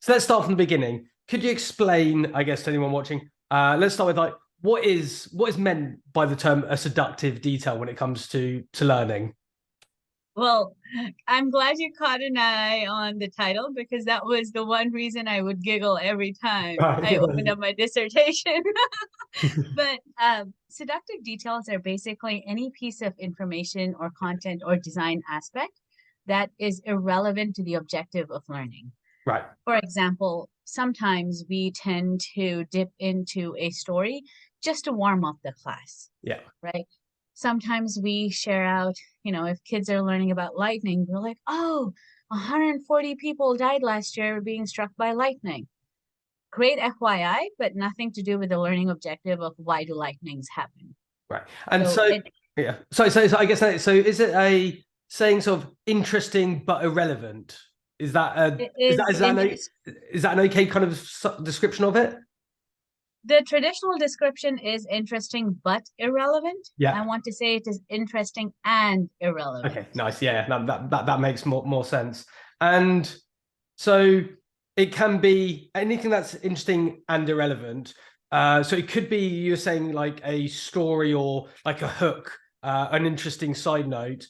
So let's start from the beginning. Could you explain, I guess, to anyone watching? Let's start with like what is meant by the term a seductive detail when it comes to learning? Well, I'm glad you caught an eye on the title because that was the one reason I would giggle every time I opened Right. up my dissertation. But seductive details are basically any piece of information or content or design aspect that is irrelevant to the objective of learning. Right. For example, sometimes we tend to dip into a story just to warm up the class, Yeah. right? Sometimes we share out, if kids are learning about lightning, we're like, oh, 140 people died last year being struck by lightning. Great FYI, but nothing to do with the learning objective of why do lightnings happen. Right. And So so it, yeah. So I guess so is it a saying sort of interesting but irrelevant? Is that a it is interest. is that an okay kind of description of it? The traditional description is interesting but irrelevant. I Yeah. want to say it is interesting and Okay, irrelevant. nice. Yeah, that makes more sense. And so it can be anything that's interesting and irrelevant. So it could be you're saying like a story or like a hook, an interesting side note.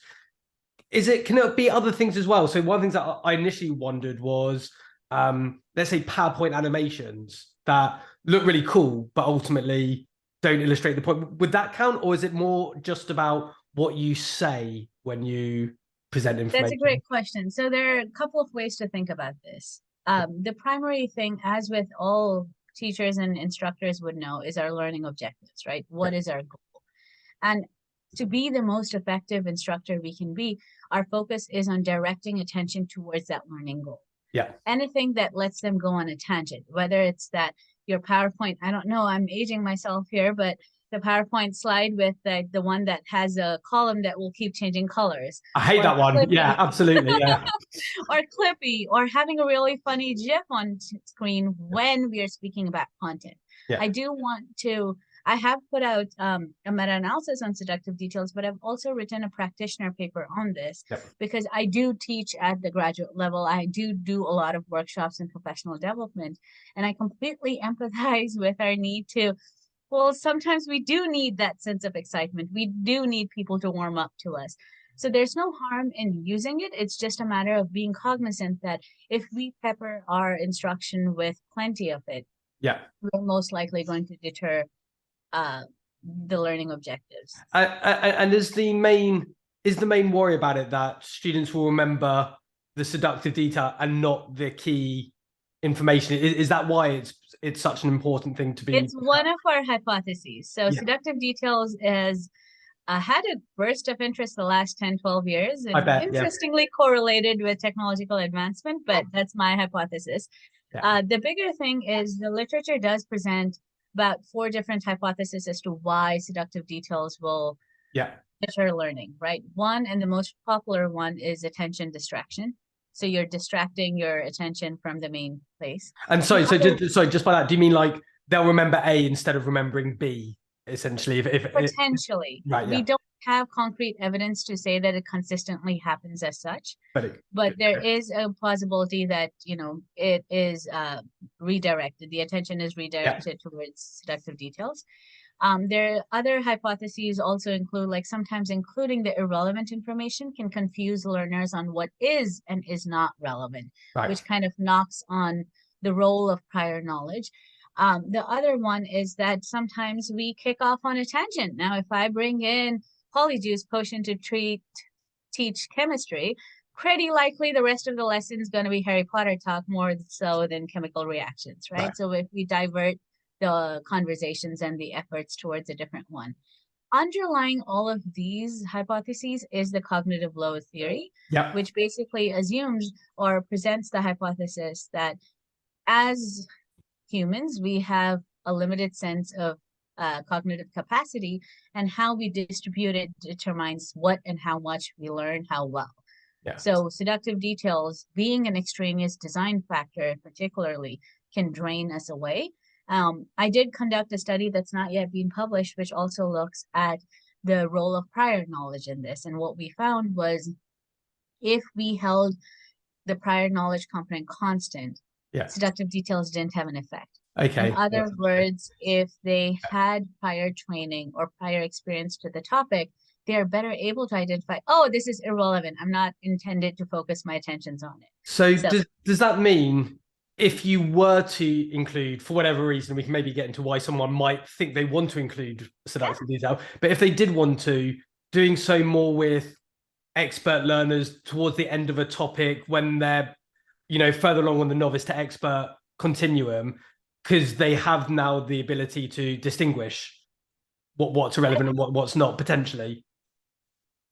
Can it be other things as well? So one of the things that I initially wondered was, let's say PowerPoint animations that look really cool, but ultimately don't illustrate the point. Would that count, or is it more just about what you say when you present That's a information? great question. So there are a couple of ways to think about this. The primary thing, as with all teachers and instructors would know, is our learning objectives, right? Yeah, What is our goal? And to be the most effective instructor we can be, our focus is on directing attention towards that learning goal. yeah. Anything that lets them go on a tangent, whether it's that your PowerPoint, I don't know, I'm aging myself here, but the PowerPoint slide with the one that has a column that will keep changing colors, I hate or that one. Yeah, Clippy, absolutely. Yeah, or Clippy, or having a really funny GIF on screen when we are speaking about content. yeah, I do want to, I have put out a meta-analysis on seductive details, but I've also written a practitioner paper on this yeah. because I do teach at the graduate level. I do a lot of workshops and professional development, and I completely empathize with our need to, well, sometimes we do need that sense of excitement. We do need people to warm up to us. So there's no harm in using it. It's just a matter of being cognizant that if we pepper our instruction with plenty of it, Yeah. we're most likely going to deter uh, the learning objectives. And is the main worry about it that students will remember the seductive detail and not the key information? Is that why it's such an important thing to be? It's one of our hypotheses. So Yeah, seductive details has had a burst of interest the last 10, 12 years I and bet. Yeah, interestingly correlated with technological advancement, but that's my hypothesis. yeah, The bigger thing is the literature does present about four different hypotheses as to why seductive details will yeah. deter learning, right? One, and the most popular one, is attention distraction. So you're distracting your attention from the main place. And The other, sorry, just by that, do you mean like they'll remember A instead of remembering B, essentially? If potentially, right, we yeah, don't have concrete evidence to say that it consistently happens as such, but but there is a possibility that, it is redirected. The attention is yeah, redirected towards seductive details. There are other hypotheses also include, like sometimes including the irrelevant information can confuse learners on what is and is not relevant, right, which kind of knocks on the role of prior knowledge. The other one is that sometimes we kick off on a tangent. Now, if I bring in polyjuice potion to teach chemistry, pretty likely the rest of the lesson is going to be Harry Potter talk more so than chemical reactions, right, right? So if we divert the conversations and the efforts towards a different one. Underlying all of these hypotheses is the cognitive load theory, yeah, which basically assumes or presents the hypothesis that as humans, we have a limited sense of cognitive capacity, and how we distribute it determines what and how much we learn, how well. yeah. So, seductive details, being an extraneous design factor, particularly, can drain us away. I did conduct a study that's not yet been published, which also looks at the role of prior knowledge in this. And what we found was if we held the prior knowledge component constant, Yeah. seductive details didn't have an effect. In Okay. other Yes. words, if they had prior training or prior experience to the topic, they are better able to identify, oh, this is irrelevant. I'm not intended to focus my attentions on it. So So does that mean if you were to include, for whatever reason, we can maybe get into why someone might think they want to include seductive detail, but if they did want to, doing so more with expert learners towards the end of a topic when they're, further along on the novice to expert continuum, because they have now the ability to distinguish what's irrelevant and what's not potentially.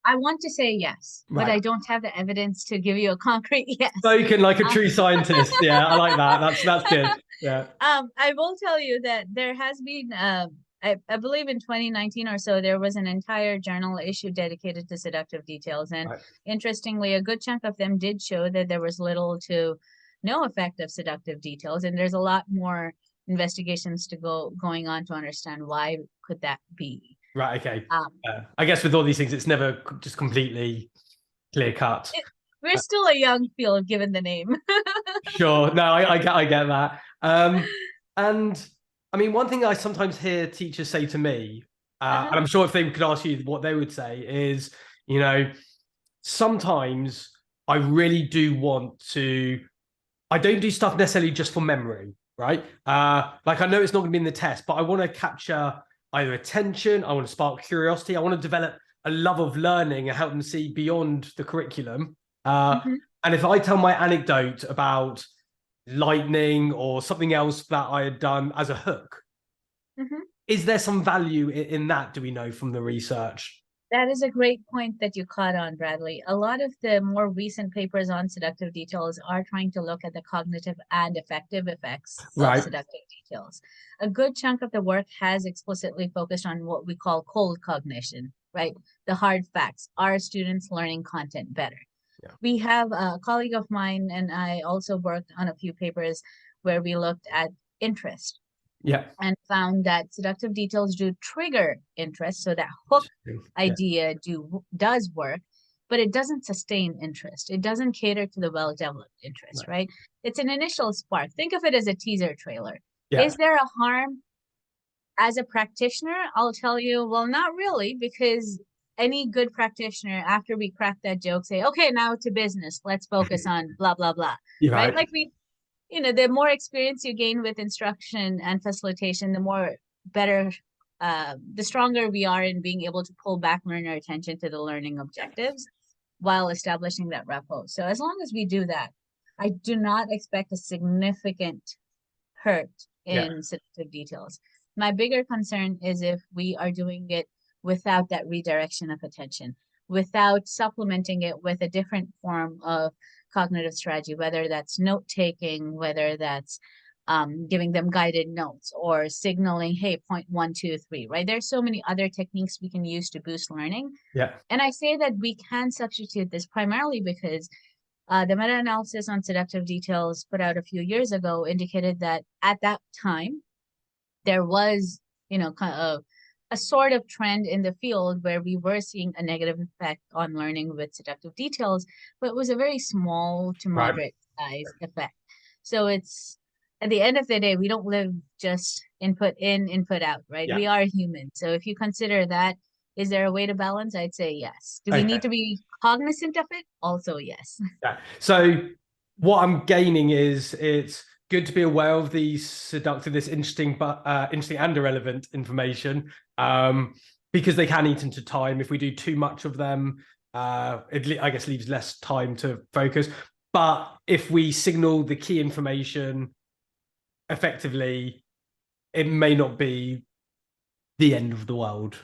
I want to say yes, but Right. I don't have the evidence to give you a concrete yes. Spoken like a Um, true scientist. Yeah, I like that. That's good. Yeah. I will tell you that there has been, I believe in 2019 or so, there was an entire journal issue dedicated to seductive details. And Right. interestingly, a good chunk of them did show that there was little to no effect of seductive details. And there's a lot more investigations to going on to understand why could that be. Right. Okay. Um, I guess with all these things, it's never just completely clear cut. we're still a young field given the name. Sure. No, I get that. And I mean, one thing I sometimes hear teachers say to me, and I'm sure if they could ask you what they would say is, sometimes I really do want to. I don't do stuff necessarily just for memory, right? Like I know it's not going to be in the test, but I want to capture either attention, I want to spark curiosity, I want to develop a love of learning and help them see beyond the curriculum. And if I tell my anecdote about lightning or something else that I had done as a hook, is there some value in that? Do we know from the research? That is a great point that you caught on, Bradley. A lot of the more recent papers on seductive details are trying to look at the cognitive and affective effects of seductive details. A good chunk of the work has explicitly focused on what we call cold cognition, right? The hard facts. Are students learning content better? Yeah. We have a colleague of mine, and I also worked on a few papers where we looked at interest. Yeah. And found that seductive details do trigger interest. So that hook idea does work, but it doesn't sustain interest. It doesn't cater to the well-developed interest, right? It's an initial spark. Think of it as a teaser trailer. Yeah. Is there a harm? As a practitioner, I'll tell you, well, not really, because any good practitioner, after we crack that joke, say, okay, now to business. Let's focus on blah, blah, blah. Right? Like the more experience you gain with instruction and facilitation, the stronger we are in being able to pull back learner attention to the learning objectives while establishing that rapport. So as long as we do that, I do not expect a significant hurt in seductive details. My bigger concern is if we are doing it without that redirection of attention, without supplementing it with a different form of cognitive strategy, whether that's note-taking, whether that's giving them guided notes or signaling, hey, point 1, 2, 3, right? There's so many other techniques we can use to boost learning. Yeah. And I say that we can substitute this primarily because the meta-analysis on seductive details put out a few years ago indicated that at that time, there was, kind of a sort of trend in the field where we were seeing a negative effect on learning with seductive details, but it was a very small to moderate size effect. So it's, at the end of the day, we don't live just input in, input out, right? Yeah. We are human. So if you consider that, is there a way to balance? I'd say yes. Do we need to be cognizant of it? Also, yes. Yeah. So what I'm gaining is it's good to be aware of these seductive, this interesting and irrelevant information, because they can eat into time. If we do too much of them, it I guess leaves less time to focus. But if we signal the key information effectively, it may not be the end of the world.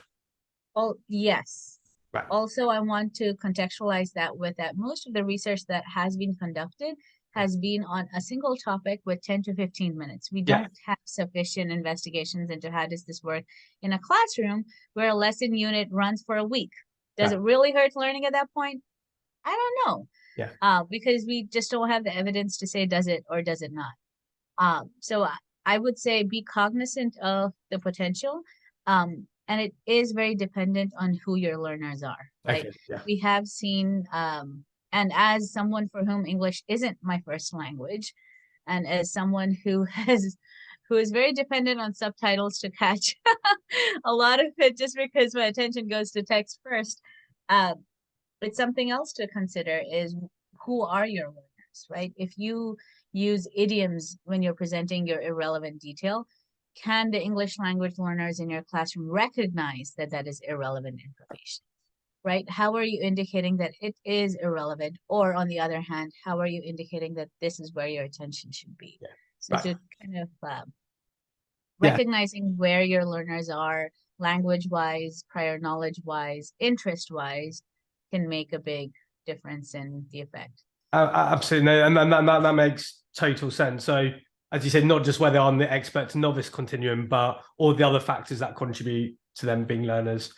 Oh, yes. Right. Also, I want to contextualize that with that most of the research that has been conducted has been on a single topic with 10 to 15 minutes. We don't have sufficient investigations into how does this work in a classroom where a lesson unit runs for a week. Does it really hurt learning at that point? I don't know. Yeah. Because we just don't have the evidence to say does it or does it not. So I would say be cognizant of the potential. And it is very dependent on who your learners are, right? Okay, yeah. We have seen, and as someone for whom English isn't my first language, And as someone who is very dependent on subtitles to catch a lot of it, just because my attention goes to text first, it's something else to consider is who are your learners, right? If you use idioms when you're presenting your irrelevant detail, can the English language learners in your classroom recognize that that is irrelevant information, right? How are you indicating that it is irrelevant? Or on the other hand, how are you indicating that this is where your attention should be? Yeah. So Right. to kind of recognizing where your learners are language-wise, prior knowledge-wise, interest-wise, can make a big difference in the effect. Absolutely, and that makes total sense. So, as you said, not just where they're on the expert to novice continuum, but all the other factors that contribute to them being learners.